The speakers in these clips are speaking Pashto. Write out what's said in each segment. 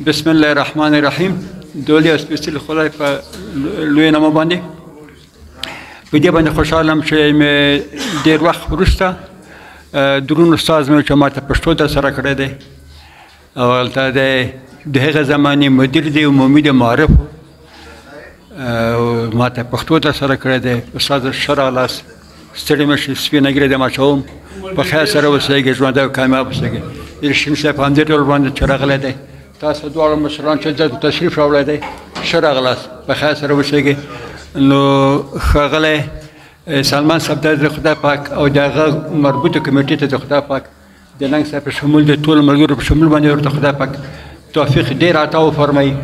بسم الله الرحمن الرحیم. دولی سپیڅلي خدای په لوی نامه باندې په دې باندې خوشحالم چې مې ډېر وخت وروسته درون استاد مې چې ماته پښتو درسره کړی دی او هلته د هغه زمانې مدیر دی عمومي د معارف ماته پښتو درسره کړی دی. استاد ښه راغلاست، ستړي مه شئ، سپینه ږیره دې ماچوم، په خیر سره اوسېږئ، ژوندی او کامیاب اوسېږئ. رښتین صاحب په همدې ډول باندې چې راغلی دی، تاسو دواړه مشران چې دلته تشریف راوړی دی، ښه راغلاست، په خیر سره اوسېږئ. نو ښاغلی سلمان صاحب ته د خدای پاک او د هغه مربوطه کمیټې ته د خدای پاک د ننګ صاحب په شمول د ټولو ملګرو په شمول باندې ورته خدای پاک توفیق ډېر عطا وفرمایي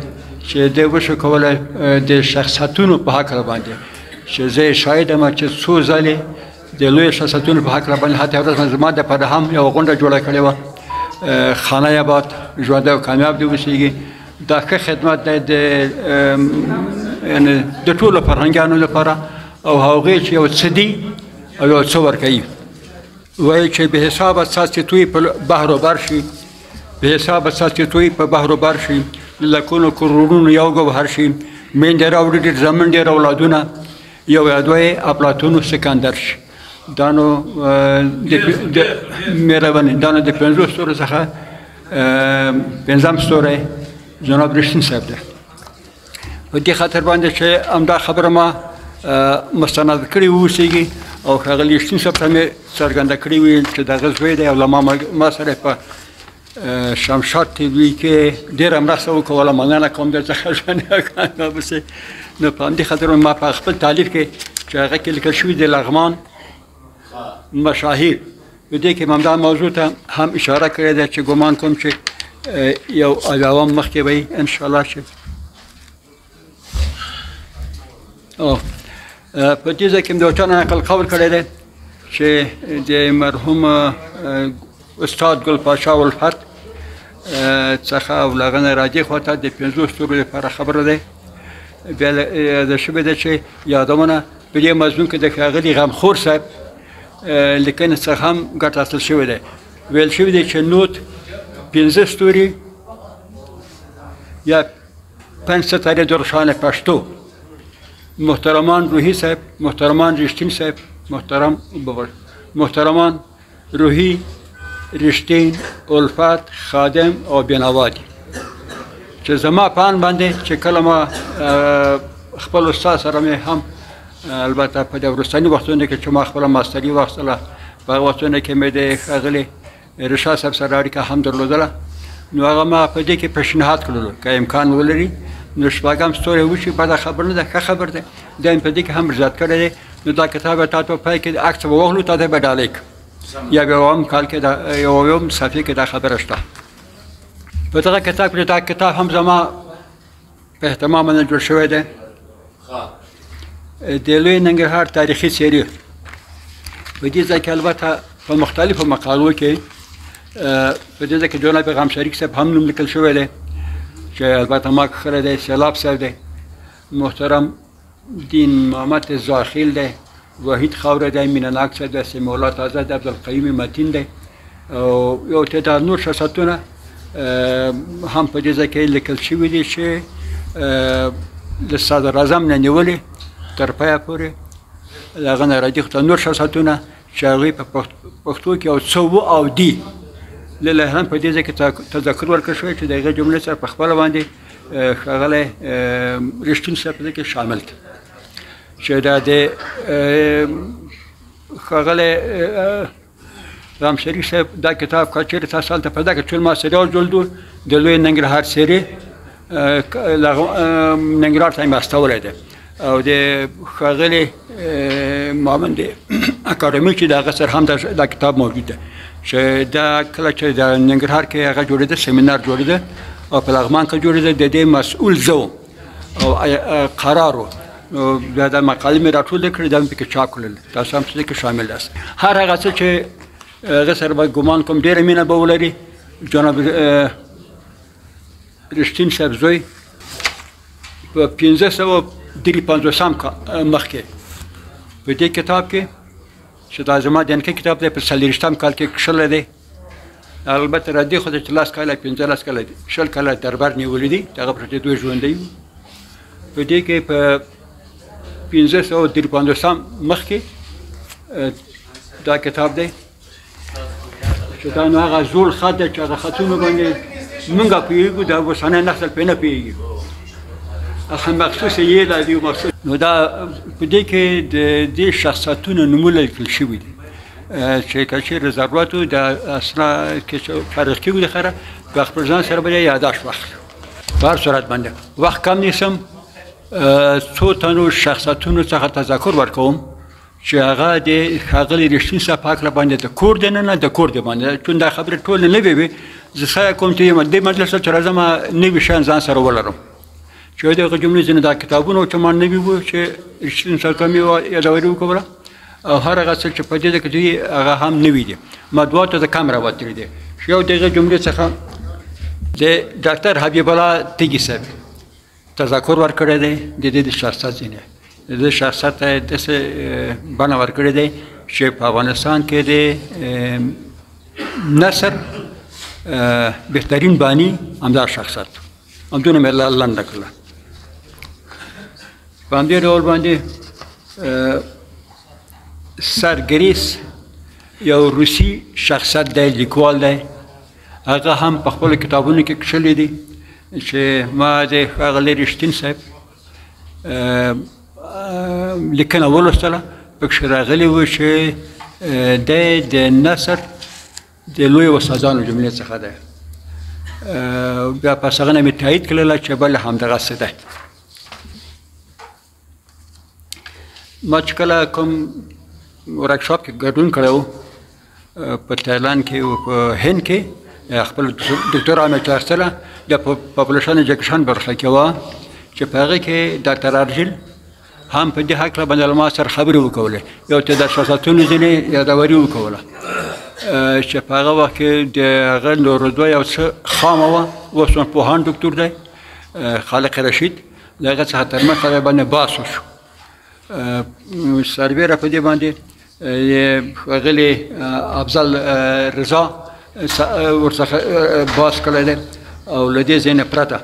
چې دی وشو کولی د شخصیتونو په هکله باندې چې زه یې شاهد یم چې څو ځلې د لویو شخصیتونو په هکله باندې حتی ورځ زما دپاره هم یوه غونډه جوړه کړې وه، خانه آباد، ژوندی او کامیاب دې اوسېږي. دا ښه خدمت دی د ټولو فرهنګیانو لپاره او هغوی چې یو څه دي او یو څه ورکوي. وایي چې بې حسابه څاڅکي توی په بحر و بر شي، بې حسابه څاڅکي توی په بحر و بر شي، لکونو کرورونو یو ګوهر شي، میندې راوړي ډېر زمن ډېر اولادونه، یو یا دوه یې افلاطون سکندر شي. دا نو مهرباني، دا نو د 5 ستورو څخه 5م ستوری جناب رښتین صاحب دی. په دې خاطر باندې چې همدا خبره ما مستند کړې واوسېږي او ښاغلي رښتین صاحب ته مې څرګنده کړې وي چې د هغه زوی دی او له ما سره په شمشاد ټي وي کې ډېره مرسته وکوله. مننه کوم در څخه ژوندی او کامیاب اوسئ. نو په همدې خاطر ما په خپل تعلیق کې چې هغه کې لیکل شوي د لغمان مشاهیر په دې کې همدا موضوع ته هم اشاره کړې ده چې ګمان کوم چې یو علاوه مخکې به وي انشاءالله چې په دې ځای کې د یو چا نه نقل قول کړی دی چې د مرحوم استاد ګل پاشا الفت څخه او له هغه نه راجع خواته د 5 ستورو لپاره خبره دی. بیا یاده شوې ده چې یادونه په دې مضمون کې د ښاغلي غمخور صاحب لیکنې څخه هم ګټه حاصل شوې ده. ویل شوي دی چې نوت 5 ستوري یا 5 ستارې د روښانه پښتو، محترمان روحی صاحب، محترمان رښتین صاحب، محترمان روحی، رښتین، الفت، خادم او بینوا دي چې زما په ان باندې چې کله ما خپل استاد سره مې هم البته په د وروستني وختونو کې چې ما خپله ماستري واخیستله په هغه وختونو کې مې د ښاغلي رشاد صاحب سره اړیکه هم درلودله. نو هغه ما په دې کې پیشنهاد کړلو که امکان ولري نو 8م ستوری وشي، بده خبر نه ده، ښه خبر دی. دا مې په دې کې هم رضایت کړی دی. نو دا کتاب به تا ته په پای کې عکس به واخلو، تا ته به ډالۍ کړو یا بیا اووم کال کې اووم صفحې کې دا خبره شته. په دغه کتاب کې دا کتاب هم زما په اهتمام باندې جوړ شوی دی. د لوی ننګرهار تاریخي څیرې په دې ځای کې البته په مختلفو مقالو کې په دې ځای کې جناب غم شریک صاحب هم نوم لیکل شوی دی چې البته ما کړی دی، سیلاب صاحب دی، محترم دین محمد زاخیل دی، وحید خاوره دی، مینه‌ناک صاحب دی، سمیع الله تازه دی، عبدالقیوم متین دی او یو تعداد نور شخصیتونه هم په دې ځای کې لیکل شوي دي چې د صدراعظم نه نیولې تر پایه پورې د هغه نه راجع نور شخصیتونه چې هغوی په پښتو کې یو څه وو او دي. لله هم په دې ځای کې تذکر ورکړل شوی چې د هغې جملې سره په خپله باندې ښاغلی رښتین صاحب په دې کې شامل دی چې دا د ښاغلی رام شریف صاحب دا کتاب که چېرې تاسو هلته پیدا کړئ ټول ما سریال جلدو د لوی ننګرهار څیرې ننګرهار ته یې استولی دی او د ښاغلي معاون د اکاډمي چې د هغه سره هم دا کتاب موجود دی چې دا کله چې د ننګرهار کې هغه جوړېده، سیمینار جوړېده او په لغمان کې جوړېده، د دې مسؤول زه وم او قرار و. نو بیا دا مقالې مې راټولې کړې، دا مې پکې چاپ کړل، تاسو هم پکې شامل یاست. هر هغه څه چې هغه سره به ګمان کوم ډېره مینه به ولري. جناب رښتین صاحب زوی په 1553 مخکې په دې کتاب کې چې دا زما د انکې کتاب دی په 40م کال کې کښلی دی البته را دې خو چې 10 کاله 15 کاله 20 کاله دربار نیولې دي هغه پرته دوی ژوندۍ وو په دې کې په 1553 مخکې دا کتاب دی چې دا نو هغه زوړ خط دی چې هغه خطونه باندې موږ پوهېږو دا اوسنی نسل پرې نه پوهېږي هغه مخصوص یې دا دی مخصوص نو دا په دې کې د دې شخصیتونو نومونه لیکل شوي دي چې که چېرې ضرورت و د اصلا کې چې فرق کېږو د خیره د خپل ځان سره به یې یاداشت واخلو په هر صورت باندې وخت کم نیسم څو تنو شخصیتونو څخه تذکر ورکوم چې هغه د ښاغلي رښتین صاحب په هکله باندې د کور دننه د کور د باندې چون دا خبرې ټولې نوې وې زه سعی کوم چې دې مجلس ته چې راځم نوي شیان ځان سره ولرم چې د هغه جملې ځینې دا کتابونه چې ما نوي وو چې رښتین صاحب ته مې یادوري وکړه او هر هغه څه چې په دې کې دي هغه هم نوي دي مطبوعاتو ته کم راوتلي دي یو د هغې جملې څخه د ډاکټر حبیب الله تیږي صاحب تذکر ورکړی دی د دې د شخصیت ځینې د دې شخصیت ته داسې بڼه ورکړې دی چې په افغانستان کې د نثر بهترین بانی همدا شخصیت همدونه مې لنډه کړله په همدې ډول باندې سر ګریس یو روسي شخصیت دی لیکوال دی هغه هم په خپلو کتابونو کې کښلي دي چې ما د ښاغلي رښتین صاحب لیکنه ولوستله پکښې راغلي وو چې دی د نثر د لویو استادانو جملې څخه دی بیا پس هغه نه مې تایید کړله چې بله همدغسې دی ما چې کله کوم ورکشاپ کې ګډون کړی و په تایلند کې او په هند کې خپل دکتورا مې اخیستله د پاپولیشن ایجوکیشن برخه کې وه چې په هغې کې ډاکټر ارجیل هم په دې هکله باندې له ما سره خبرې وکولې یو ته د شخصیتونو ځینې یادوري وکوله چې په هغه وخت کې د هغه نورودوه یو څه خامه وه اوس پوهان دکتور دی خالق رشید له هغه څخه تر منځ سره باندې بحث وشو سربیره په دې باندې ښاغلي افضل رضا ورڅخه بحث کړی دی او له دې ځای نه پرته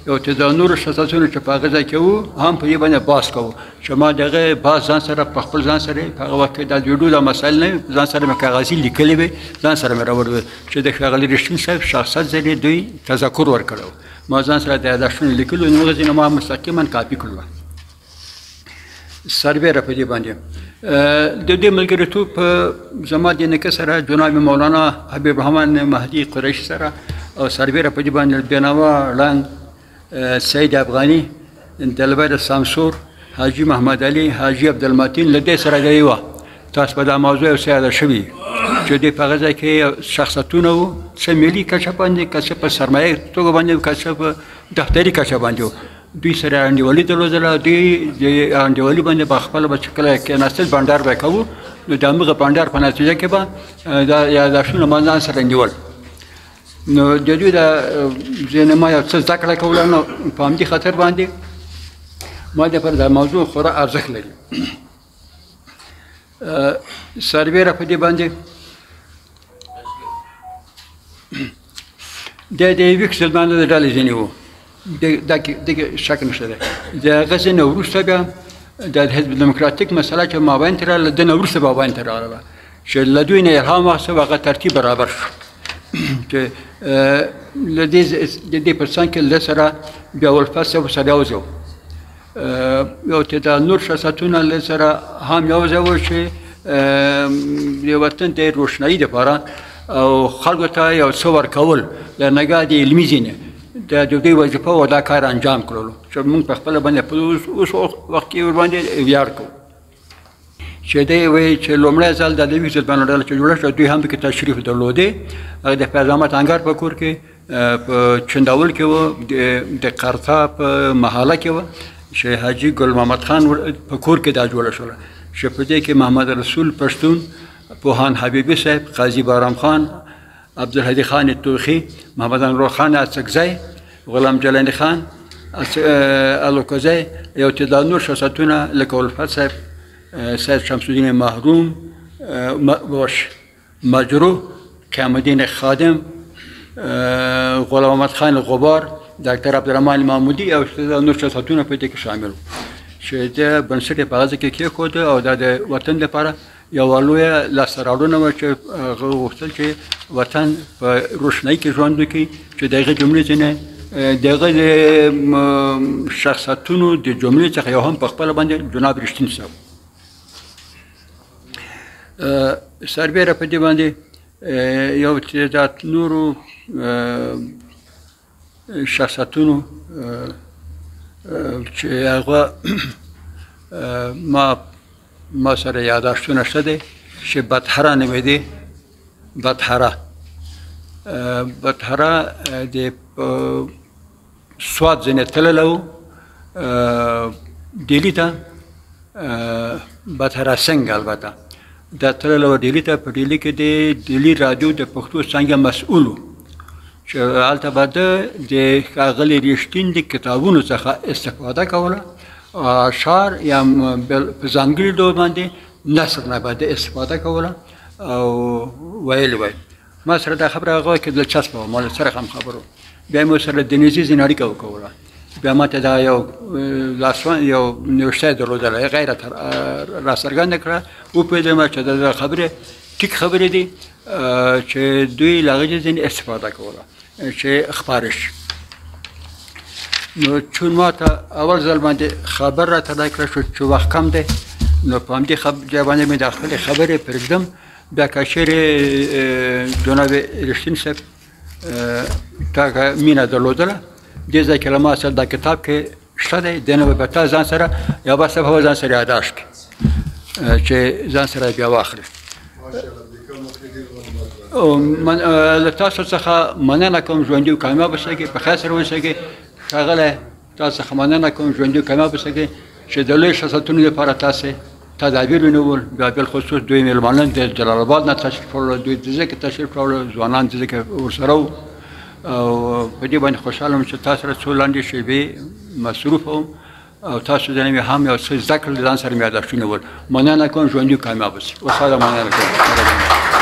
یو چې د نورو شخصیتونو چې په هغه ځای کې وو هم په دې باندې بحث کوو چې ما د هغه بحث ځان سره په خپل ځان سره په هغه وخت کې دا ویډیو دا مسایل نه ځان سره مې کاغذي لیکلي وې ځان سره مې راوړی چې د ښاغلي رښتین صاحب شخصیت ځینې دوی تذکر ورکړی ما ځان سره د یاداشتونو لیکلو نو هغه ځینې ما مستقیما کاپي کړل سربیره په دې باندې د دې ملګرتوب زما د نیکه سره جناب مولانا حبیب الرحمن مهدي قریشي سره او سربیره په دې باندې بینوا ړنګ سید افغاني دلبر سامسور حاجي محمد علي حاجي عبدالمتین له دې سره دی وه تاسو په دا موضوع یو څه یاده شوي چې دې په هغه ځای کې شخصیتونه وو څه ملي کچه باندې که څه په سرمایه توګه باندې که څه په دفتري کچه باندې وو دوی سره انډیوالي درلودله دوی د انډیوالي باندې به خپله به چې کله کېناستل بانډار به یې کوو نو د همغه بانډار په نتیجه کې به دا یاداشتونه ما ځان سره نیول نو د دوی د ځینې ما یو څه زده کړه کوله نو په همدې خاطر باندې ما دپاره دا موضوع خورا ارزښت لري سربیره په دې باندې د یوې مسلمانانو د ډلې ځینې وو دغه شک نشته دی د هغه ځای نه وروسته بیا د حزب دموکراتیک مسله چې مابین تې راغله د نه وروسته مابین تې راغله چې له دوی نه الهام واخیست هغه ترتیب برابر شو چې له دې په څنګ کې له سره بیا ولفت صاحب سره یو ځای یو چې د نور شخصیتونه له سره هم یو ځای وو چې د وطن د روښنایي دپاره او خلکو ته یو څه ورکول له نګاه د علمي ځینې د دوی وظیفه و دا کار انجام کړلو چې موږ په خپله باندې په اوس وخت کې ورباندې ویاړ کوو چې دی وایي چې لومړی ځل د نوي مسلمانانو ډله چې جوړه شوه دوی هم پکې تشریف درلودی هغه د فیض احمد انګر په کور کې په چنداول کې وه د قرطا په محاله کې وه چې حاجي ګل محمد خان په کور کې دا جوړه شوله چې په دې کې محمد رسول پښتون پوهان حبیبي صاحب قاضي بارام خان عبدالهادي خان توخي محمد انور خان اڅکزی غلام جلانی خان الوکزی یو چې دا نور شخصیتونه لکه الفت صاحب سید شمس الدین محروم مجروح قیام الدین خادم، غلام محمد خان غبار، دکتر عبدالرحمن محمودی او نور شخصیتونه په دې کې شامل وو چې د بنسټ یې په غزه کې کېښود او دا د وطن لپاره یوه لویه لاسته راوړنه وه چې هغه غوښتل چې وطن په روښنایي کې ژوند وکړي چې د هغې جملې ځینې د هغه د شخصیتونو د جملې څخه یو هم په خپله باندې جناب رښتین صاحب سربیره په دې باندې یو تعداد نورو شخصیتونو چې هغه ما سره یاداشتونه شته دی چې بطحره نومېدی بطحره د سوات ځینې تللی و ډیلي ته بطحره سنګ البته دا تللی و ډیلي ته په ډیلي کې د ډیلي راډیو د پښتو څانګې مسؤل و چې هلته به ده د ښاغلي رښتین د کتابونو څخه استفاده کوله اشعار یا په ځانګړي ډول باندې نثر نه به ده استفاده کوله او ویلې وی ما سره دا خبره هغه کې دلچسپه وه ما سره هم خبره بیا مې ورسره دنیزي ځینې اړیکه وکوله بیا ما ته دا یو نوشته یې درلودله هغه یې راته راڅرګنده کړه وپوهېدم چې دا خبرې ټیک خبرې دي چې دوی له هغې ځینې استفاده کوله چې خپاره شي نو چون ما ته اول ځل باندې خبر راته راکړه شو چې وخت کم دی نو په همدې ځای باندې مې د خپلې خبرې پرېږدم بیا که چېرې جناب رښتین صاحب تا مینه درلودله دې ځای کې له ما سره دا کتاب کې شته دی دې نه به تا ځان سره یا به صفحه ځان سره یاداشت کړي چې ځان سره بیا واخلي له تاسو څخه مننه کوم ژوندي او کامیاب اوسئ په خیر سره اوسئ ښاغلی تاسو څخه مننه کوم ژوندي او کامیاب اوسئ چې د لویو شخصیتونو لپاره تاسې تدابیر ونیول بیا بالخصوص دوی مېلمانه د جلال آباد نه تشریف راوړل دوی د ځکه تشریف راوړل ځوانان د ځکه ورسره وو او په دې باندې خوشحاله وم چې تاسو سره څو لنډې شیبې مصروف وم او تاسو ځینې مې هم یو څه زده کړل ځان سره مې یاداشتونه ول مننه کوم ژوندي او کامیاب اوسئ والسلام علیکم